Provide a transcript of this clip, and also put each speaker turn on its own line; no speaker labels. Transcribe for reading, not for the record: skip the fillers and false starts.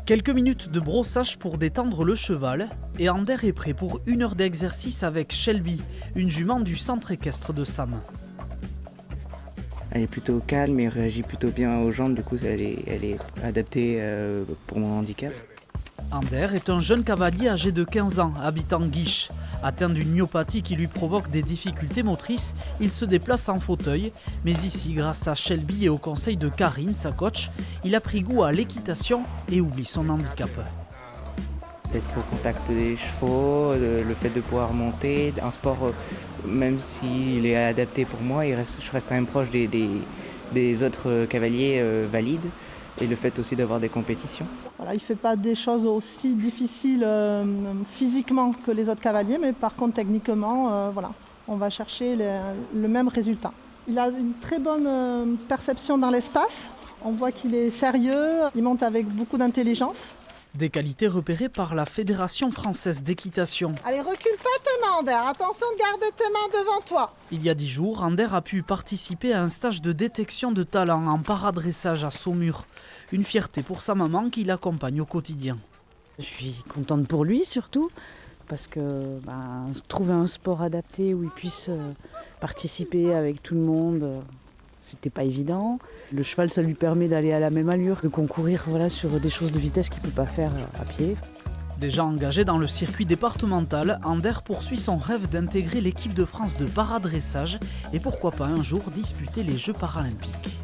Quelques minutes de brossage pour détendre le cheval et Ander est prêt pour 1 heure d'exercice avec Shelby, une jument du centre équestre de Sam.
Elle est plutôt calme et réagit plutôt bien aux jambes, du coup elle est adaptée pour mon handicap.
Ander est un jeune cavalier âgé de 15 ans, habitant Guiche. Atteint d'une myopathie qui lui provoque des difficultés motrices, il se déplace en fauteuil. Mais ici, grâce à Shelby et au conseil de Karine, sa coach, il a pris goût à l'équitation et oublie son handicap.
D'être au contact des chevaux, le fait de pouvoir monter, un sport, même s'il est adapté pour moi, je reste quand même proche des autres cavaliers valides. Et le fait aussi d'avoir des compétitions.
Voilà, il ne fait pas des choses aussi difficiles physiquement que les autres cavaliers, mais par contre techniquement, voilà, on va chercher le même résultat. Il a une très bonne perception dans l'espace, on voit qu'il est sérieux, il monte avec beaucoup d'intelligence.
Des qualités repérées par la Fédération française d'équitation.
Allez, recule pas tes mains, Ander. Attention de garder tes mains devant toi.
Il y a 10 jours, Ander a pu participer à un stage de détection de talent en paradressage à Saumur. Une fierté pour sa maman qui l'accompagne au quotidien.
Je suis contente pour lui surtout, parce que trouver un sport adapté où il puisse participer avec tout le monde, c'était pas évident. Le cheval, ça lui permet d'aller à la même allure, de concourir sur des choses de vitesse qu'il ne peut pas faire à pied.
Déjà engagé dans le circuit départemental, Ander poursuit son rêve d'intégrer l'équipe de France de paradressage et pourquoi pas un jour disputer les Jeux paralympiques.